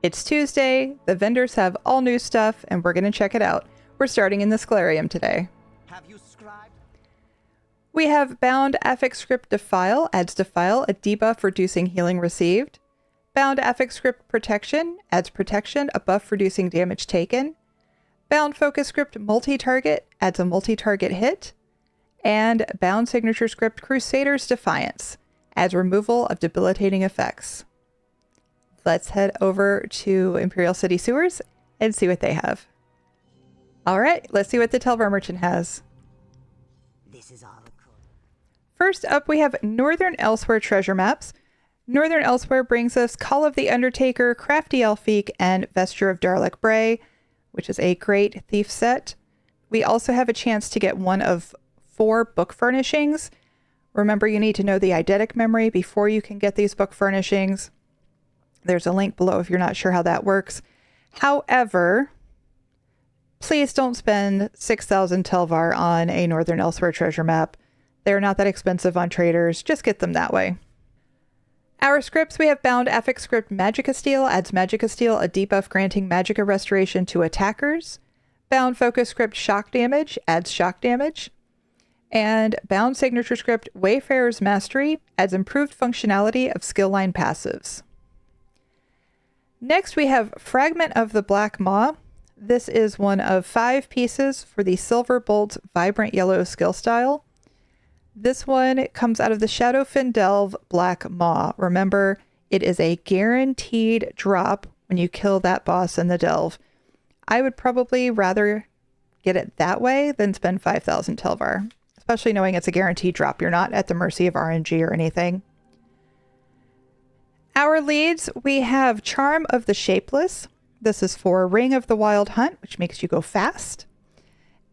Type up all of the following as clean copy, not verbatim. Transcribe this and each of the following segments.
It's Tuesday, the vendors have all new stuff, and we're going to check it out. We're starting in the Scholarium today. Have you scribed? We have Bound Affix Script Defile, adds Defile, a debuff reducing healing received. Bound Affix Script Protection, adds Protection, a buff reducing damage taken. Bound Focus Script Multi-Target, adds a multi-target hit. And Bound Signature Script Crusader's Defiance, adds removal of debilitating effects. Let's head over to Imperial City Sewers and see what they have. All right, let's see what the Telvar Merchant has. This is all cool. First up, we have Northern Elsewhere treasure maps. Northern Elsewhere brings us Call of the Undertaker, Crafty Elfique, and Vesture of Darlic Bray, which is a great thief set. We also have a chance to get one of 4 book furnishings. Remember, you need to know the eidetic memory before you can get these book furnishings. There's a link below if you're not sure how that works. However, please don't spend 6,000 Telvar on a Northern Elsewhere treasure map. They're not that expensive on traders. Just get them that way. Our scripts, we have Bound Affix Script Magicka Steel, adds Magicka Steel, a debuff granting Magicka Restoration to attackers. Bound Focus Script Shock Damage, adds shock damage. And Bound Signature Script Wayfarer's Mastery, adds improved functionality of skill line passives. Next, we have Fragment of the Black Maw. This is one of 5 pieces for the Silver Bolt Vibrant Yellow skill style. This one comes out of the Shadowfin Delve Black Maw. Remember, it is a guaranteed drop when you kill that boss in the Delve. I would probably rather get it that way than spend 5,000 Telvar, especially knowing it's a guaranteed drop. You're not at the mercy of RNG or anything. Our leads, we have Charm of the Shapeless. This is for Ring of the Wild Hunt, which makes you go fast.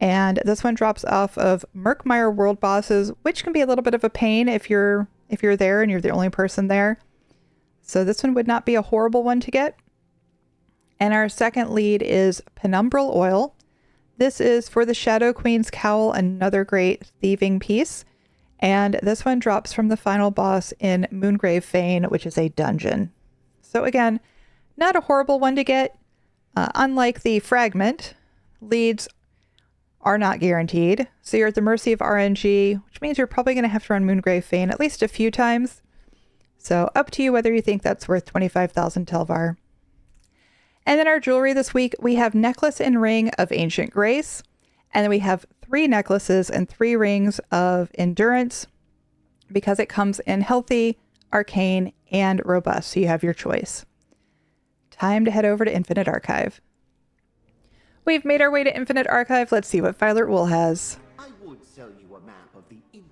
And this one drops off of Murkmire world bosses, which can be a little bit of a pain if you're there and you're the only person there. So this one would not be a horrible one to get. And our second lead is Penumbral Oil. This is for the Shadow Queen's Cowl, another great thieving piece. And this one drops from the final boss in Moongrave Fane, which is a dungeon. So again, not a horrible one to get. Unlike the Fragment, leads are not guaranteed. So you're at the mercy of RNG, which means you're probably going to have to run Moongrave Fane at least a few times. So up to you whether you think that's worth 25,000 Telvar. And then our jewelry this week, we have Necklace and Ring of Ancient Grace. And then we have 3 necklaces and 3 rings of Endurance because it comes in Healthy, Arcane, and Robust. So you have your choice. Time to head over to Infinite Archive. We've made our way to Infinite Archive. Let's see what Violet Wool has. I would sell you a map of the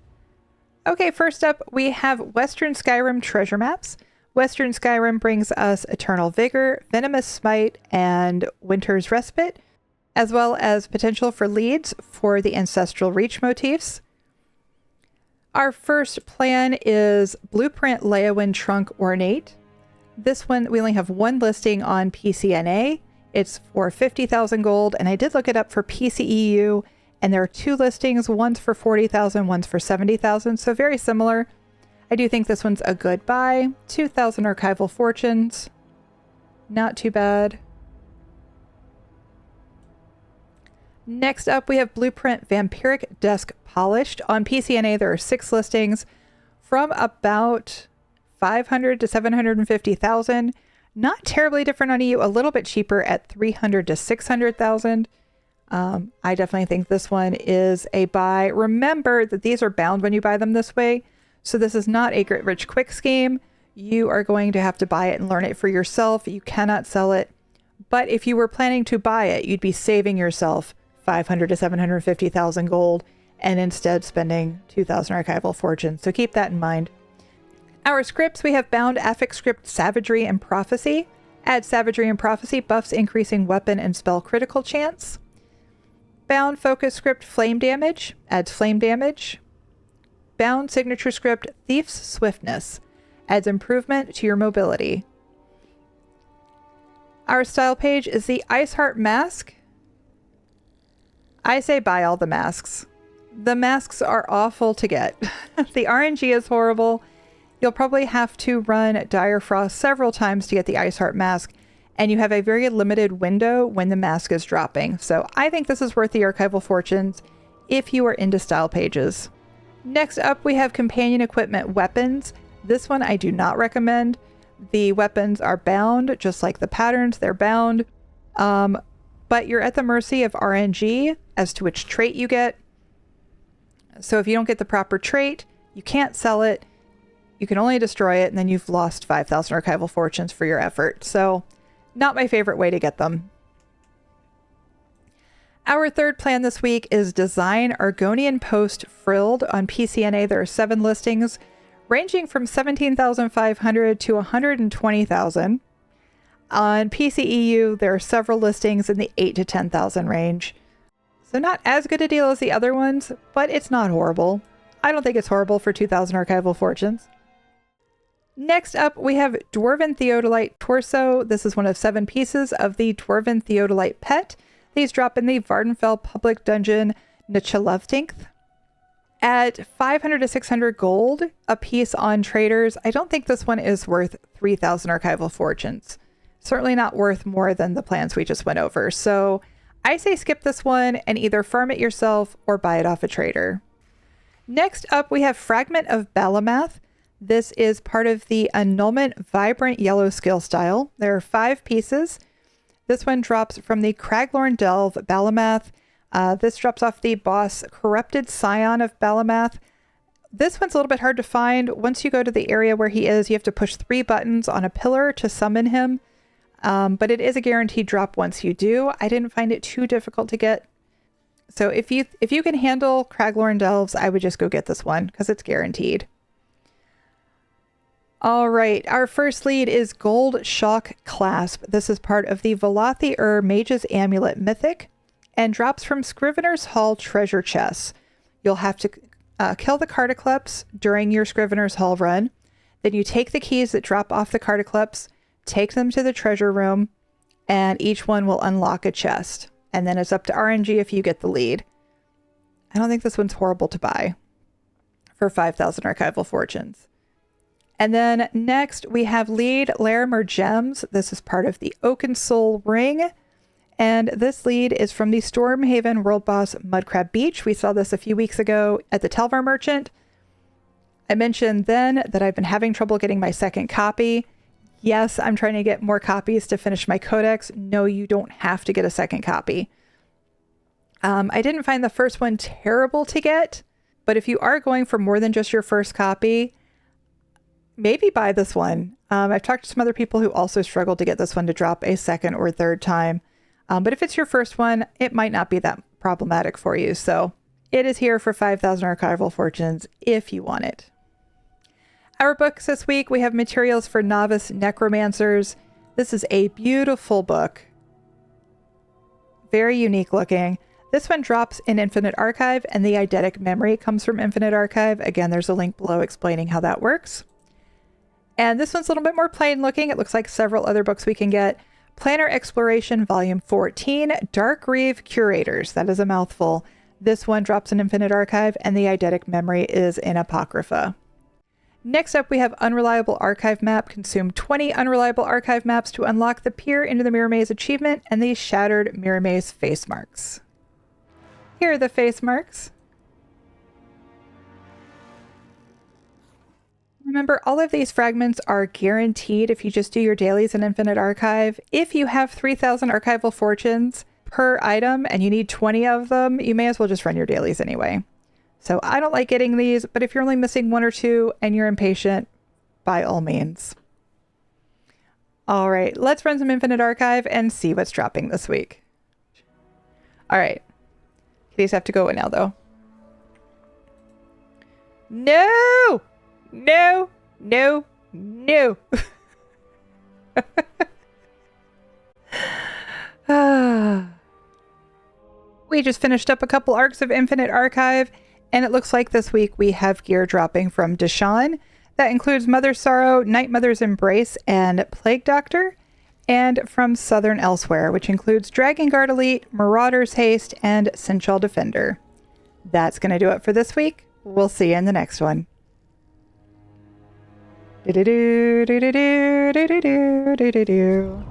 Okay, first up, we have Western Skyrim treasure maps. Western Skyrim brings us Eternal Vigor, Venomous Smite, and Winter's Respite, as well as potential for leads for the Ancestral Reach motifs. Our first plan is Blueprint Leyawind Trunk Ornate. This one, we only have 1 listing on PCNA. It's for 50,000 gold, and I did look it up for PCEU, and there are 2 listings. One's for 40,000, one's for 70,000, so very similar. I do think this one's a good buy. 2,000 Archival Fortunes. Not too bad. Next up, we have Blueprint Vampiric Dusk Polished. On PCNA, there are 6 listings from about 500 to 750,000. Not terribly different on EU, a little bit cheaper at 300 to 600,000. I definitely think this one is a buy. Remember that these are bound when you buy them this way. So this is not a Get Rich Quick scheme. You are going to have to buy it and learn it for yourself. You cannot sell it. But if you were planning to buy it, you'd be saving yourself 500 to 750,000 gold and instead spending 2,000 Archival Fortunes. So keep that in mind. Our scripts, we have Bound Affix Script Savagery and Prophecy. Add Savagery and Prophecy, buffs increasing weapon and spell critical chance. Bound Focus Script Flame Damage, adds flame damage. Bound Signature Script Thief's Swiftness, adds improvement to your mobility. Our style page is the Iceheart Mask. I say buy all the masks. The masks are awful to get. The RNG is horrible. You'll probably have to run Dire Frost several times to get the Iceheart mask, and you have a very limited window when the mask is dropping. So I think this is worth the archival fortunes if you are into style pages. Next up, we have companion equipment weapons. This one I do not recommend. The weapons are bound, just like the patterns, they're bound. But you're at the mercy of RNG as to which trait you get. So if you don't get the proper trait, you can't sell it. You can only destroy it, and then you've lost 5,000 archival fortunes for your effort. So not my favorite way to get them. Our third plan this week is Design Argonian Post Frilled. On PCNA, there are 7 listings, ranging from 17,500 to 120,000. On PCEU, there are several listings in the 8 to 10,000 range. So not as good a deal as the other ones, but it's not horrible. I don't think it's horrible for 2,000 archival fortunes. Next up, we have Dwarven Theodolite Torso. This is one of 7 pieces of the Dwarven Theodolite Pet. These drop in the Vardenfell Public Dungeon Nichelovtinth. At 500 to 600 gold a piece on traders, I don't think this one is worth 3,000 archival fortunes. Certainly not worth more than the plans we just went over. So I say skip this one and either farm it yourself or buy it off a trader. Next up, we have Fragment of Balamath. This is part of the Annulment Vibrant Yellow skill style. There are 5 pieces. This one drops from the Craglorn Delve Balamath. This drops off the boss Corrupted Scion of Balamath. This one's a little bit hard to find. Once you go to the area where he is, you have to push 3 buttons on a pillar to summon him. But it is a guaranteed drop once you do. I didn't find it too difficult to get. So if you can handle Craglorn Delves, I would just go get this one because it's guaranteed. All right, our first lead is Gold Shock Clasp. This is part of the Velothi Mage's Amulet Mythic and drops from Scrivener's Hall treasure chests. You'll have to kill the Cardicleps during your Scrivener's Hall run. Then you take the keys that drop off the Cardicleps, take them to the treasure room, and each one will unlock a chest. And then it's up to RNG if you get the lead. I don't think this one's horrible to buy for 5,000 archival fortunes. And then next we have lead Larimer Gems. This is part of the Oaken Soul Ring. And this lead is from the Stormhaven World Boss Mudcrab Beach. We saw this a few weeks ago at the Telvar Merchant. I mentioned then that I've been having trouble getting my second copy. Yes, I'm trying to get more copies to finish my codex. No, you don't have to get a second copy. I didn't find the first one terrible to get, but if you are going for more than just your first copy, maybe buy this one. I've talked to some other people who also struggled to get this one to drop a second or third time. But if it's your first one, it might not be that problematic for you. So it is here for 5,000 archival fortunes if you want it. Our books this week, we have materials for novice necromancers. This is a beautiful book. Very unique looking. This one drops in Infinite Archive, and the eidetic memory comes from Infinite Archive. Again, there's a link below explaining how that works. And this one's a little bit more plain looking. It looks like several other books we can get. Planner Exploration Volume 14, Darkreave Curators. That is a mouthful. This one drops in Infinite Archive, and the eidetic memory is in Apocrypha. Next up, we have Unreliable Archive Map. Consume 20 Unreliable Archive Maps to unlock the Peer into the Mirror Maze achievement and the Shattered Mirror Maze face marks. Here are the face marks. Remember, all of these fragments are guaranteed if you just do your dailies in Infinite Archive. If you have 3,000 archival fortunes per item and you need 20 of them, you may as well just run your dailies anyway. So I don't like getting these, but if you're only missing 1 or 2 and you're impatient, by all means. All right, let's run some Infinite Archive and see what's dropping this week. All right. These have to go in now, though. No! No! No! No! We just finished up a couple arcs of Infinite Archive, and it looks like this week we have gear dropping from Deshawn. That includes Mother's Sorrow, Night Mother's Embrace, and Plague Doctor. And from Southern Elsewhere, which includes Dragon Guard Elite, Marauder's Haste, and Sinchal Defender. That's going to do it for this week. We'll see you in the next one. Do do do do do do do do do do.